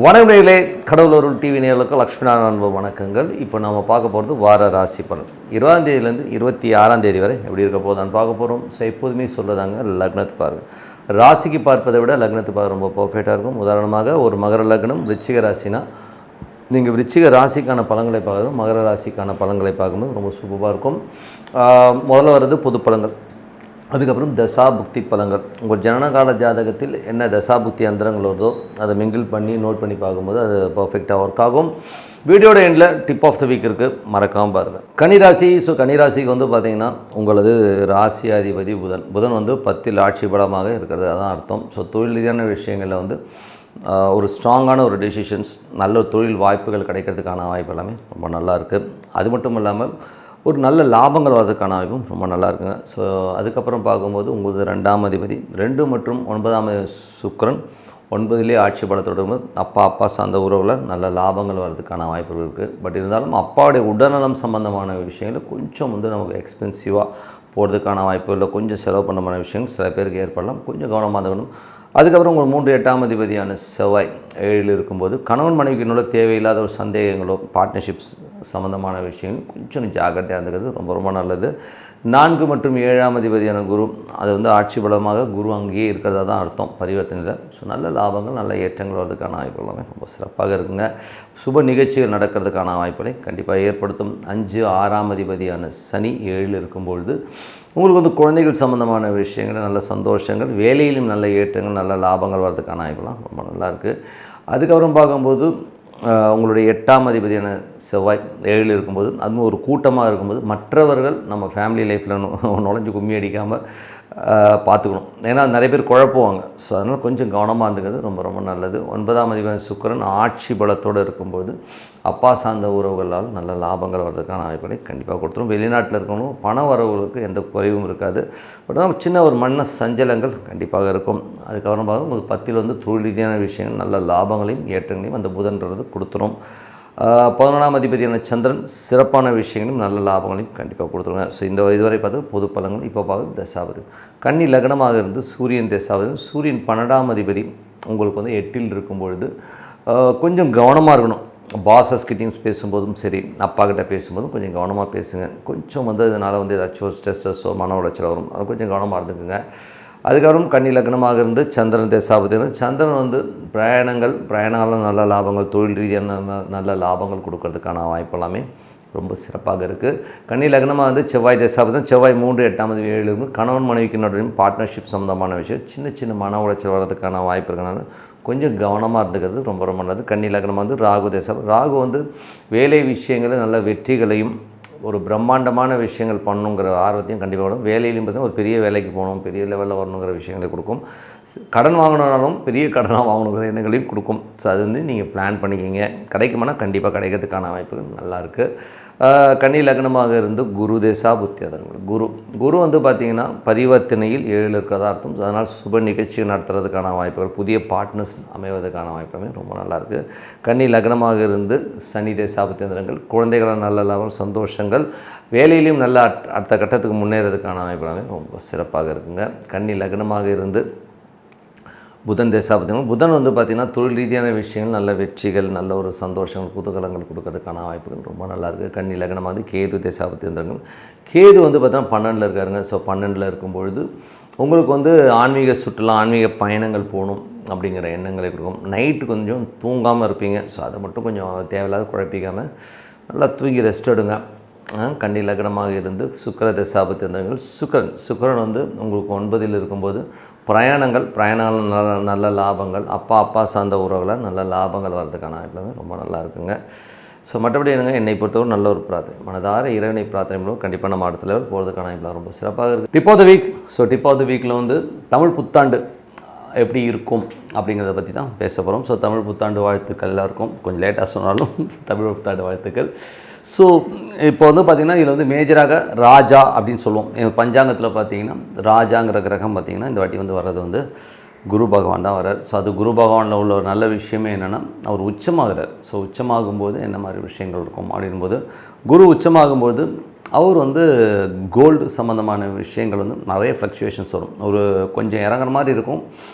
வணக்கங்களே, கடவுளூர் TV நேயர்களுக்கு லக்ஷ்மிநாராயண அன்பு வணக்கங்கள். இப்போ நம்ம பார்க்க போகிறது வார ராசி பலன் 20ஆம் தேதியிலேருந்து 26ஆம் தேதி வரை எப்படி இருக்க போதான்னு பார்க்க போகிறோம். ஸோ எப்போதுமே சொல்லுதாங்க, லக்னத்தை பாருங்கள். ராசிக்கு பார்ப்பதை விட லக்னத்தை பார்க்க ரொம்ப பர்ஃபெக்டாக இருக்கும். உதாரணமாக ஒரு மகர லக்னம் விருச்சிக ராசினா நீங்கள் விருச்சிக ராசிக்கான பலன்களை பார்க்கணும், மகர ராசிக்கான பலன்களை பார்க்கும்போது ரொம்ப சூப்பராக இருக்கும். முதல்ல வர்றது பொது பலன்கள், அதுக்கப்புறம் தசாபுக்தி பலன்கள். உங்கள் ஜனனகால ஜாதகத்தில் என்ன தசாபுக்தி அந்தரங்கள் வருதோ அதை மிங்கிள் பண்ணி நோட் பண்ணி பார்க்கும்போது அது பர்ஃபெக்டாக ஒர்க் ஆகும். வீடியோட எண்டில் டிப் ஆஃப் த வீக் இருக்குது, மறக்காமல் பாருங்கள். கன்னிராசி. ஸோ கன்னிராசிக்கு வந்து பார்த்திங்கன்னா உங்களது ராசி அதிபதி புதன் வந்து 10ல் ஆட்சி பலமாக இருக்கிறது, அதான் அர்த்தம். ஸோ தொழில் ரீதியான விஷயங்களில் வந்து ஒரு ஸ்ட்ராங்கான ஒரு டெசிஷன்ஸ், நல்ல தொழில் வாய்ப்புகள் கிடைக்கிறதுக்கான வாய்ப்பு எல்லாமே ரொம்ப நல்லா இருக்குது. அது மட்டும் இல்லாமல் ஒரு நல்ல லாபங்கள் வர்றதுக்கான வாய்ப்பும் ரொம்ப நல்லா இருக்குங்க. ஸோ அதுக்கப்புறம் பார்க்கும்போது உங்களுக்கு 2ஆம் அதிபதி 2 மற்றும் 9ஆம் சுக்கிரன் 9லே ஆட்சி பலத்தோடு அப்பா சார்ந்த உறவில் நல்ல லாபங்கள் வர்றதுக்கான வாய்ப்புகள் இருக்குது. பட் இருந்தாலும் அப்பாவுடைய உடல்நலம் சம்பந்தமான விஷயங்கள் கொஞ்சம் வந்து நமக்கு எக்ஸ்பென்சிவாக போகிறதுக்கான வாய்ப்பு இல்லை, கொஞ்சம் செலவு பண்ணமான விஷயங்கள் சில பேருக்கு ஏற்படலாம், கொஞ்சம் கவனமாக இருக்கணும். அதுக்கப்புறம் உங்கள் 3 8ஆம் அதிபதியான செவ்வாய் 7ல் இருக்கும்போது கணவன் மனைவிக்குள்ள தேவையில்லாத ஒரு சந்தேகங்களோ பார்ட்னர்ஷிப்ஸ் சம்மந்தமான விஷயங்கள் கொஞ்சம் ஜாக்கிரதையாக இருந்துக்கிறது ரொம்ப ரொம்ப நல்லது. 4 மற்றும் 7ஆம் அதிபதியான குரு, அது வந்து ஆட்சி பலமாக குரு அங்கேயே இருக்கிறதா தான் அர்த்தம் பரிவர்த்தனையில். ஸோ நல்ல லாபங்கள் நல்ல ஏற்றங்கள் வர்றதுக்கான வாய்ப்பு எல்லாமே ரொம்ப சிறப்பாக இருக்குங்க. சுப நிகழ்ச்சிகள் நடக்கிறதுக்கான வாய்ப்புகளை கண்டிப்பாக ஏற்படுத்தும். 5 6ஆம் அதிபதியான சனி 7ல் இருக்கும்பொழுது உங்களுக்கு வந்து குழந்தைகள் சம்மந்தமான விஷயங்கள் நல்ல சந்தோஷங்கள், வேலையிலும் நல்ல ஏற்றங்கள் நல்ல லாபங்கள் வர்றதுக்கான வாய்ப்புலாம் ரொம்ப நல்லாயிருக்கு. அதுக்கப்புறம் பார்க்கும்போது உங்களுடைய 8ஆம் அதிபதியான செவ்வாய் 7ல் இருக்கும்போது அதுவும் ஒரு கூட்டமாக இருக்கும்போது மற்றவர்கள் நம்ம ஃபேமிலி லைஃப்பில் நுழைஞ்சு கும்மி அடிக்காமல் பார்த்துக்கணும். ஏன்னா நிறைய பேர் குழப்புவாங்க. ஸோ அதனால் கொஞ்சம் கவனமாக இருந்துக்கிறது ரொம்ப ரொம்ப நல்லது. 9ஆம் அதிபதி சுக்கிரன் ஆட்சி பலத்தோடு இருக்கும்போது அப்பா சார்ந்த உறவுகளால் நல்ல லாபங்கள் வர்றதுக்கான வாய்ப்புகளை கண்டிப்பாக கொடுத்துரும். வெளிநாட்டில் இருக்கணும் பண வரவுகளுக்கு எந்த குறைவும் இருக்காது. பட் தான் சின்ன ஒரு மன சஞ்சலங்கள் கண்டிப்பாக இருக்கும். அதுக்கப்புறம் பார்க்க உங்களுக்கு 10ல் வந்து தொழில் ரீதியான விஷயங்கள் நல்ல லாபங்களையும் ஏற்றங்களையும் அந்த புதன்றது கொடுத்துரும். 11ஆம் அதிபதியான சந்திரன் சிறப்பான விஷயங்களும் நல்ல லாபங்களையும் கண்டிப்பாக கொடுத்துருங்க. ஸோ இந்த இதுவரை பார்த்து பொது பலன்கள். இப்போ பார்க்க தசாபதி கன்னி லக்னமாக இருந்து சூரியன் தசாபதி. சூரியன் 12ஆம் அதிபதி உங்களுக்கு வந்து 8ல் இருக்கும் பொழுது கொஞ்சம் கவனமாக இருக்கணும். பாஸஸ்கிட்டையும் பேசும்போதும் சரி, அப்பா கிட்ட பேசும்போதும் கொஞ்சம் கவனமாக பேசுங்க. கொஞ்சம் வந்து இதனால் வந்து ஏதாச்சும் ஸ்ட்ரெஸ்ஸோ மன உளைச்சல் வரும், அது கொஞ்சம் கவனமாக இருந்துக்குங்க. அதுக்கப்புறம் கன்னி லக்னமாக இருந்து சந்திரன் தசாபதி. சந்திரன் வந்து பிரயாணங்கள் நல்ல லாபங்கள், தொழில் ரீதியான நல்ல லாபங்கள் கொடுக்கறதுக்கான வாய்ப்பெல்லாமே ரொம்ப சிறப்பாக இருக்குது. கன்னி லக்னமாக வந்து செவ்வாய் தசாபதி. செவ்வாய் 3 8ஆம் அதிபதி 7 கணவன் மனைவிக்கு நடுவில் பார்ட்னர்ஷிப் சம்மந்தமான விஷயம் சின்ன சின்ன மன உளைச்சல் வர்றதுக்கான வாய்ப்பு இருக்கனால கொஞ்சம் கவனமாக இருந்துக்கிறது ரொம்ப ரொம்ப நல்லது. கன்னி லக்னம் வந்து ராகு தசாபதி. ராகு வந்து வேலை விஷயங்களில் நல்ல வெற்றிகளையும் ஒரு பிரம்மாண்டமான விஷயங்கள் பண்ணணுங்கிற ஆர்வத்தையும் கண்டிப்பாக வரும். வேலையிலையும் பார்த்தீங்கன்னா ஒரு பெரிய வேலைக்கு போகணும், பெரிய லெவலில் வரணுங்கிற விஷயங்களை கொடுக்கும். கடன் வாங்கினாலும் பெரிய கடனாக வாங்கணுங்கிற எண்ணங்களையும் கொடுக்கும். ஸோ அது வந்து நீங்கள் பிளான் பண்ணிக்கிங்க. கிடைக்குமானா கண்டிப்பாக கிடைக்கிறதுக்கான வாய்ப்புகள் நல்லாயிருக்கு. கன்னி லக்னமாக இருந்து குரு தேசா புத்தி அதர்கள் குரு வந்து பார்த்திங்கன்னா பரிவர்த்தனையில் 7ல் இருக்கிறதா அர்த்தம். அதனால் சுப நிகழ்ச்சிகள் நடத்துறதுக்கான வாய்ப்புகள், புதிய பார்ட்னர்ஸ் அமைவதற்கான வாய்ப்புமே ரொம்ப நல்லாயிருக்கு. கன்னி லக்னமாக இருந்து சனி தேசா புத்தி அதர்கள் குழந்தைகளால் நல்ல லாபம் சந்தோஷங்கள், வேலையிலையும் நல்ல அடுத்த கட்டத்துக்கு முன்னேறதுக்கான வாய்ப்புமே ரொம்ப சிறப்பாக இருக்குங்க. கன்னி லக்னமாக இருந்து புதன் தசாபதினா புதன் வந்து பார்த்திங்கன்னா தொழில் ரீதியான விஷயங்கள் நல்ல வெற்றிகள் நல்ல ஒரு சந்தோஷங்கள் குதூகலங்கள் கொடுக்கறதுக்கான வாய்ப்புகள் ரொம்ப நல்லாயிருக்கு. கன்னி லக்னமாக வந்து கேது தசாபதிகள். கேது வந்து பார்த்தீங்கன்னா 12ல் இருக்காருங்க. ஸோ 12ல் இருக்கும்பொழுது உங்களுக்கு வந்து ஆன்மீக சுற்றுலா ஆன்மீக பயணங்கள் போகணும் அப்படிங்கிற எண்ணங்களை கொடுக்கும். நைட்டு கொஞ்சம் தூங்காமல் இருப்பீங்க. ஸோ அதை மட்டும் கொஞ்சம் தேவையில்லாத குழப்பிக்காமல் நல்லா தூங்கி ரெஸ்ட் எடுங்க. கன்னி லக்னமாக இருந்து சுக்கிர தசாபதி சுக்கிரன் வந்து உங்களுக்கு 9ல் இருக்கும்போது பிரயாணங்கள் நல்ல லாபங்கள், அப்பா சார்ந்த உறவில் நல்ல லாபங்கள் வர்றதுக்கான வாய்ப்புமே ரொம்ப நல்லா இருக்குங்க. ஸோ மற்றபடி என்னை பொறுத்தவரை நல்ல ஒரு பிரார்த்தனை, மனதார இறைவனை பிரார்த்தனை மூலம் கண்டிப்பாக நம்ம அடுத்த லெவல் போகிறதுக்கான வாய்ப்புலாம் ரொம்ப சிறப்பாக இருக்குது. Tip of the week. So tip of the வீக்கில் வந்து தமிழ் புத்தாண்டு எப்படி இருக்கும் அப்படிங்கிறத பற்றி தான் பேச போகிறோம். ஸோ தமிழ் புத்தாண்டு வாழ்த்துக்கள் எல்லாருக்கும், கொஞ்சம் லேட்டாக சொன்னாலும் தமிழ் புத்தாண்டு வாழ்த்துக்கள். ஸோ இப்போ வந்து பார்த்திங்கன்னா இதில் வந்து மேஜராக ராஜா அப்படின்னு சொல்லுவோம். பஞ்சாங்கத்தில் பார்த்திங்கன்னா ராஜாங்கிற கிரகம் பார்த்திங்கன்னா இந்த வாட்டி வந்து வர்றது வந்து குரு பகவான் தான் வர்றார். ஸோ அது குரு பகவானில் உள்ள ஒரு நல்ல விஷயமே என்னென்னா அவர் உச்சமாகிறார். ஸோ உச்சமாகும்போது என்ன மாதிரி விஷயங்கள் இருக்கும் அப்படின்போது குரு உச்சமாகும்போது அவர் வந்து கோல்டு சம்மந்தமான விஷயங்கள் வந்து நிறைய ஃப்ளக்சுவேஷன்ஸ் வரும். ஒரு கொஞ்சம் இறங்குற மாதிரி இருக்கும்.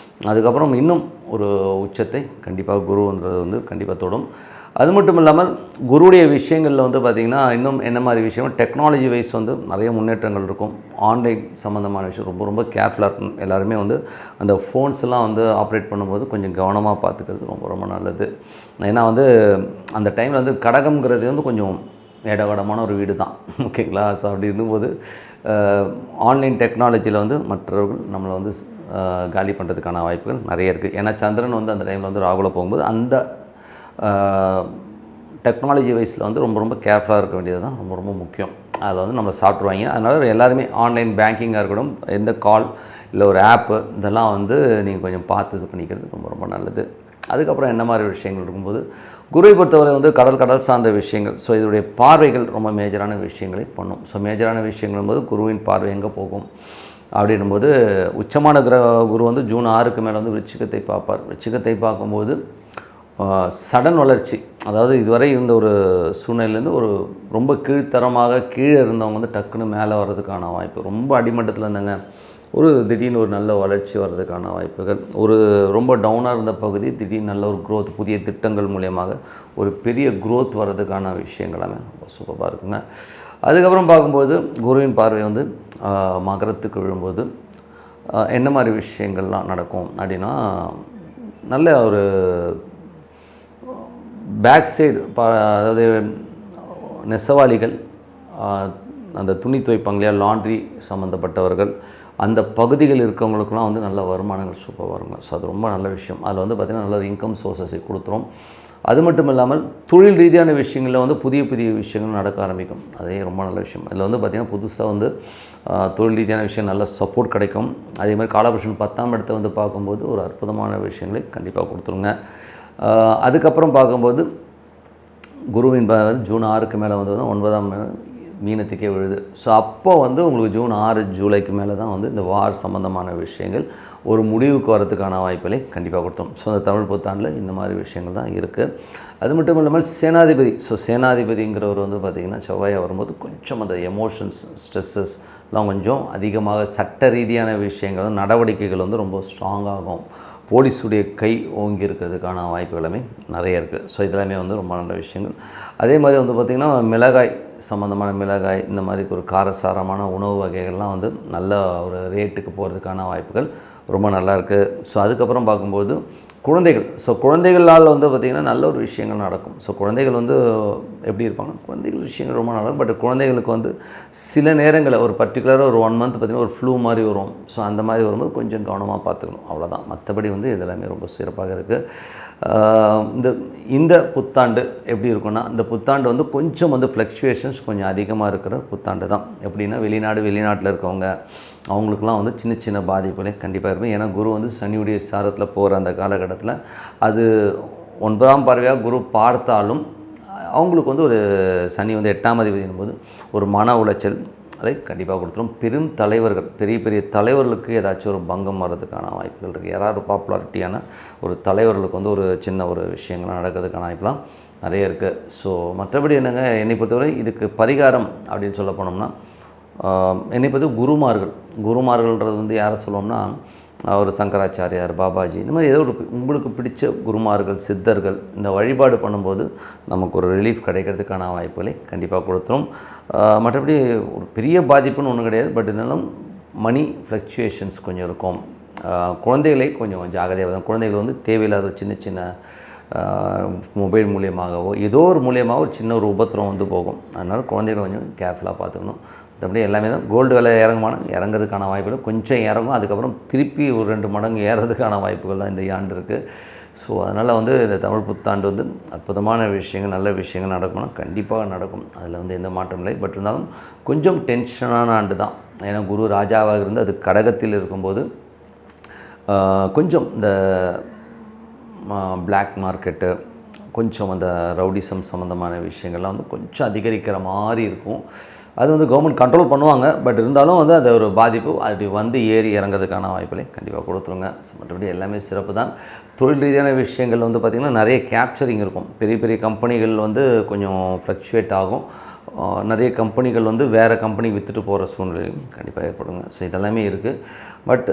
அதுக்கப்புறம் இன்னும் ஒரு உச்சத்தை கண்டிப்பாக குருன்றது வந்து கண்டிப்பாக தொடும். அது மட்டும் இல்லாமல் குருவுடைய விஷயங்களில் வந்து பார்த்திங்கன்னா இன்னும் என்ன மாதிரி விஷயம், டெக்னாலஜி வைஸ் வந்து நிறைய முன்னேற்றங்கள் இருக்கும். ஆன்லைன் சம்மந்தமான விஷயம் ரொம்ப ரொம்ப கேர்ஃபுல்லாக இருக்கணும். எல்லாருமே வந்து அந்த ஃபோன்ஸ்லாம் வந்து ஆப்ரேட் பண்ணும்போது கொஞ்சம் கவனமாக பார்த்துக்கிறது ரொம்ப ரொம்ப நல்லது. ஏன்னா வந்து அந்த டைமில் வந்து கடகம்ங்கிறது வந்து கொஞ்சம் இடவடமான ஒரு வீடு தான், ஓகேங்களா? ஸோ அப்படி இருக்கும்போது ஆன்லைன் டெக்னாலஜியில் வந்து மற்றவர்கள் நம்மளை வந்து காலி பண்ணுறதுக்கான வாய்ப்புகள் நிறைய இருக்குது. ஏன்னா சந்திரன் வந்து அந்த டைமில் வந்து ராகுல போகும்போது அந்த டெக்னாலஜி வைஸில் வந்து ரொம்ப ரொம்ப கேர்ஃபுல்லாக இருக்க வேண்டியது தான் ரொம்ப ரொம்ப முக்கியம். அதில் வந்து நம்மளை சாப்பிட்ருவாங்க. அதனால் எல்லாருமே ஆன்லைன் பேங்கிங்காக இருக்கட்டும், எந்த கால் இல்லை ஒரு ஆப்பு இதெல்லாம் வந்து நீங்கள் கொஞ்சம் பார்த்து இது பண்ணிக்கிறது ரொம்ப ரொம்ப நல்லது. அதுக்கப்புறம் என்ன மாதிரி விஷயங்கள் இருக்கும்போது குருவை பொறுத்தவரை வந்து கடல் சார்ந்த விஷயங்கள். ஸோ இதனுடைய பார்வைகள் ரொம்ப மேஜரான விஷயங்களை பண்ணும். ஸோ மேஜரான விஷயங்கள் போது குருவின் பார்வை எங்கே போகும் அப்படின்னும்போது, உச்சமான குரு வந்து ஜூன் 6க்கு மேலே வந்து விருச்சிகத்தை பார்ப்பார். விருச்சிகத்தை பார்க்கும்போது சடன் வளர்ச்சி, அதாவது இதுவரை இருந்த ஒரு சூழ்நிலையிலேருந்து ஒரு ரொம்ப கீழ்த்தரமாக கீழே இருந்தவங்க வந்து டக்குன்னு மேலே வர்றதுக்கான வாய்ப்பு, ரொம்ப அடிமட்டத்தில் இருந்தாங்க ஒரு திடீர்னு ஒரு நல்ல வளர்ச்சி வர்றதுக்கான வாய்ப்புகள், ஒரு ரொம்ப டவுனாக இருந்த பகுதி திடீர்னு நல்ல ஒரு க்ரோத், புதிய திட்டங்கள் மூலியமாக ஒரு பெரிய க்ரோத் வர்றதுக்கான விஷயங்களாமே ரொம்ப சூப்பராக இருக்குங்க. அதுக்கப்புறம் பார்க்கும்போது குருவின் பார்வை வந்து மகரத்துக்கு விழும்போது என்ன மாதிரி விஷயங்கள்லாம் நடக்கும் அப்படின்னா, நல்ல ஒரு பேக் சைடு அதாவது நெசவாளிகள், அந்த துணி துவைப்பாங்க இல்லையா, லாண்ட்ரி சம்மந்தப்பட்டவர்கள், அந்த பகுதிகள் இருக்கவங்களுக்குலாம் வந்து நல்ல வருமானங்கள் சூப்பராக வருங்க. ஸோ அது ரொம்ப நல்ல விஷயம். அதில் வந்து பார்த்திங்கன்னா நல்ல இன்கம் சோர்ஸஸை கொடுத்துரும். அது மட்டும் இல்லாமல் தொழில் ரீதியான விஷயங்களில் வந்து புதிய புதிய விஷயங்கள் நடக்க ஆரம்பிக்கும். அதே ரொம்ப நல்ல விஷயம். அதில் வந்து பார்த்திங்கன்னா புதுசாக வந்து தொழில் ரீதியான விஷயம் நல்ல சப்போர்ட் கிடைக்கும். அதேமாதிரி காலபுருஷன் 10ஆம் இடத்தை வந்து பார்க்கும்போது ஒரு அற்புதமான விஷயங்களை கண்டிப்பாக கொடுத்துருங்க. அதுக்கப்புறம் பார்க்கும்போது குருவின் ஜூன் 6க்கு மேலே வந்து 9ஆம் மீனத்துக்கே விழுது. ஸோ அப்போ வந்து உங்களுக்கு ஜூன் 6 ஜூலைக்கு மேலே தான் வந்து இந்த வார் சம்மந்தமான விஷயங்கள் ஒரு முடிவுக்கு வரதுக்கான வாய்ப்புகளை கண்டிப்பாக கொடுத்தோம். ஸோ அந்த தமிழ் புத்தாண்டில் இந்த மாதிரி விஷயங்கள் தான் இருக்குது. அது மட்டும் இல்லாமல் சேனாதிபதி, ஸோ சேனாதிபதிங்கிறவர் வந்து பார்த்திங்கன்னா செவ்வாயாக வரும்போது கொஞ்சம் அந்த எமோஷன்ஸ் ஸ்ட்ரெஸ்ஸஸ்லாம் கொஞ்சம் அதிகமாக சட்ட ரீதியான விஷயங்கள் நடவடிக்கைகள் வந்து ரொம்ப ஸ்ட்ராங்காகும். போலீஸுடைய கை ஓங்கி இருக்கிறதுக்கான வாய்ப்புகளுமே நிறைய இருக்குது. ஸோ இதெல்லாமே வந்து ரொம்ப நல்ல விஷயங்கள். அதே மாதிரி வந்து பார்த்திங்கன்னா மிளகாய் சம்மந்தமான மிளகாய், இந்த மாதிரி ஒரு காரசாரமான உணவு வகைகள்லாம் வந்து நல்ல ஒரு ரேட்டுக்கு போகிறதுக்கான வாய்ப்புகள் ரொம்ப நல்லாயிருக்கு. ஸோ அதுக்கப்புறம் பார்க்கும்போது குழந்தைகள், ஸோ குழந்தைகளால் வந்து பார்த்திங்கன்னா நல்ல ஒரு விஷயங்கள் நடக்கும். ஸோ குழந்தைகள் வந்து எப்படி இருப்பாங்கன்னா, குழந்தைகள் விஷயங்கள் ரொம்ப நல்லா, பட் குழந்தைகளுக்கு வந்து சில நேரங்களில் ஒரு பர்டிகுலராக ஒரு 1 மந்த் பார்த்திங்கன்னா ஒரு ஃப்ளூ மாதிரி வரும். ஸோ அந்த மாதிரி வரும்போது கொஞ்சம் கவனமாக பார்த்துக்கணும், அவ்வளோதான். மற்றபடி வந்து இதெல்லாமே ரொம்ப சிறப்பாக இருக்குது. இந்த புத்தாண்டு எப்படி இருக்குன்னா, இந்த புத்தாண்டு வந்து கொஞ்சம் வந்து ஃப்ளக்சுவேஷன்ஸ் கொஞ்சம் அதிகமாக இருக்கிற புத்தாண்டு தான். எப்படின்னா வெளிநாட்டில் இருக்கவங்க அவங்களுக்குலாம் வந்து சின்ன சின்ன பாதிப்புகளே கண்டிப்பாக இருக்கும். ஏன்னா குரு வந்து சனியுடைய சாரத்தில் போகிற அந்த காலகட்டத்தில் அது 9ஆம் பார்வையாக குரு பார்த்தாலும் அவங்களுக்கு வந்து ஒரு சனி வந்து 8ஆம் அதிபதியின் போது ஒரு மன உளைச்சல் அதை கண்டிப்பாக கொடுத்துரும். பெரும் தலைவர்கள், பெரிய பெரிய தலைவர்களுக்கு ஏதாச்சும் ஒரு பங்கம் வர்றதுக்கான வாய்ப்புகள் இருக்குது. யாராவது பாப்புலாரிட்டியான ஒரு தலைவர்களுக்கு வந்து ஒரு சின்ன ஒரு விஷயங்கள்லாம் நடக்கிறதுக்கான வாய்ப்புலாம் நிறைய இருக்குது. ஸோ மற்றபடி என்னங்க, என்னை பொறுத்தவரை இதுக்கு பரிகாரம் அப்படின்னு சொல்ல போனோம்னா, என்னை பொறுத்த குருமார்கள்ன்றது வந்து யாரை சொல்லுவோம்னா, ஒரு சங்கராச்சாரியார், பாபாஜி, இந்த மாதிரி ஏதோ ஒரு உங்களுக்கு பிடிச்ச குருமார்கள், சித்தர்கள் இந்த வழிபாடு பண்ணும்போது நமக்கு ஒரு ரிலீஃப் கிடைக்கிறதுக்கான வாய்ப்புகளை கண்டிப்பாக கொடுத்துரும். மற்றபடி ஒரு பெரிய பாதிப்புன்னு ஒன்றும் கிடையாது. பட் இருந்தாலும் மணி ஃப்ளக்சுவேஷன்ஸ் கொஞ்சம் இருக்கும். குழந்தைகளை கொஞ்சம் ஜாகிரதையாக தான். குழந்தைகள் வந்து தேவையில்லாத சின்ன சின்ன மொபைல் மூலியமாகவோ ஏதோ ஒரு மூலியமாக ஒரு சின்ன ஒரு உபத்திரம் வந்து போகும். அதனால் குழந்தைகளை கொஞ்சம் கேர்ஃபுல்லாக பார்த்துக்கணும். மற்றபடி எல்லாமே தான். கோல்டு விலை இறங்குறதுக்கான வாய்ப்புகள் கொஞ்சம் இறங்கும். அதுக்கப்புறம் திருப்பி ஒரு 2 மடங்கு ஏறதுக்கான வாய்ப்புகள் தான் இந்த ஆண்டு இருக்குது. ஸோ அதனால் வந்து இந்த தமிழ் புத்தாண்டு வந்து அற்புதமான விஷயங்கள், நல்ல விஷயங்கள் நடக்கணும்னா கண்டிப்பாக நடக்கும். அதில் வந்து எந்த மாற்றம் இல்லை. பட் இருந்தாலும் கொஞ்சம் டென்ஷனான ஆண்டு தான். ஏன்னா குரு ராஜாவாக இருந்து அது கடகத்தில் இருக்கும்போது கொஞ்சம் இந்த பிளாக் மார்க்கெட்டு, கொஞ்சம் அந்த ரவுடிசம் சம்மந்தமான விஷயங்கள்லாம் வந்து கொஞ்சம் அதிகரிக்கிற மாதிரி இருக்கும். அது வந்து கவர்மெண்ட் கண்ட்ரோல் பண்ணுவாங்க. பட் இருந்தாலும் வந்து அது ஒரு பாதிப்பு அப்படி வந்து ஏறி இறங்கிறதுக்கான வாய்ப்புகளை கண்டிப்பாக கொடுத்துருங்க. மற்றபடி எல்லாமே சிறப்பு தான். தொழில் ரீதியான விஷயங்கள் வந்து பார்த்திங்கன்னா நிறைய கேப்சரிங் இருக்கும். பெரிய பெரிய கம்பெனிகள் வந்து கொஞ்சம் ஃப்ளக்சுவேட் ஆகும். நிறைய கம்பெனிகள் வந்து வேறு கம்பெனிக்கு விற்றுட்டு போகிற சூழ்நிலையும் கண்டிப்பாக ஏற்படுங்க. ஸோ இதெல்லாமே இருக்குது. பட்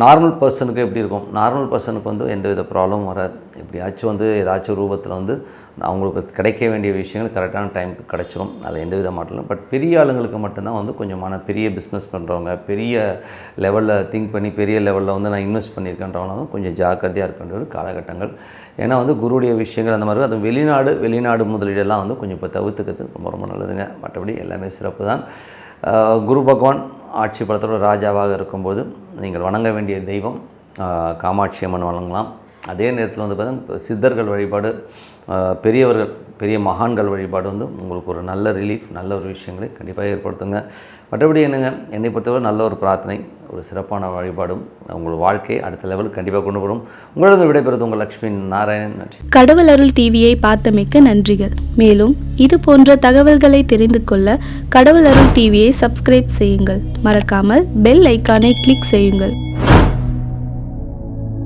நார்மல் பர்சனுக்கு எப்படி இருக்கும்? நார்மல் பர்சனுக்கு வந்து எந்த வித ப்ராப்ளமும் வராது. எப்படியாச்சும் வந்து ஏதாச்சும் ரூபத்தில் வந்து அவங்களுக்கு கிடைக்க வேண்டிய விஷயங்கள் கரெக்டான டைமுக்கு கிடச்சிரும். அதில் எந்த வித மாட்டலும். பட் பெரிய ஆளுங்களுக்கு மட்டும்தான் வந்து கொஞ்சமான பெரிய பிஸ்னஸ் பண்ணுறவங்க, பெரிய லெவலில் திங்க் பண்ணி பெரிய லெவலில் வந்து நான் இன்வெஸ்ட் பண்ணியிருக்கேன்றவங்க வந்து கொஞ்சம் ஜாக்கிரதையாக இருக்க வேண்டிய ஒரு காலகட்டங்கள். ஏன்னா வந்து குருவுடைய விஷயங்கள் அந்த மாதிரி அது வெளிநாடு முதலீடெல்லாம் வந்து கொஞ்சம் இப்போ தவிர்த்துக்கிறது ரொம்ப ரொம்ப நல்லதுங்க. மற்றபடி எல்லாமே சிறப்பு தான். குரு பகவான் ஆட்சி பலத்தோட ராஜாவாக இருக்கும்போது நீங்கள் வணங்க வேண்டிய தெய்வம் காமாட்சி அம்மன் வணங்கலாம். அதே நேரத்தில் வந்து பார்த்தீங்கன்னா சித்தர்கள் வழிபாடு, பெரிய மகான்கள் வழிபாடு வந்து உங்களுக்கு ஒரு நல்ல ரிலீஃப், நல்ல ஒரு விஷயங்களை கண்டிப்பாக ஏற்படுத்துங்க. மற்றபடி என்னங்க, என்னை பொறுத்தவரை நல்ல ஒரு பிரார்த்தனை, ஒரு சிறப்பான வழிபாடும் உங்கள் வாழ்க்கையை அடுத்த லெவலுக்கு கண்டிப்பாக கொண்டு போகும். உங்களது விடைபெறுவது உங்கள் லக்ஷ்மி நாராயணன். நன்றி. கடவுள் அருள் டிவியை பார்த்தமைக்க நன்றிகள். மேலும் இது போன்ற தகவல்களை தெரிந்து கொள்ள கடவுள் அருள் டிவியை சப்ஸ்கிரைப் செய்யுங்கள். மறக்காமல் பெல் ஐக்கானை கிளிக் செய்யுங்கள்.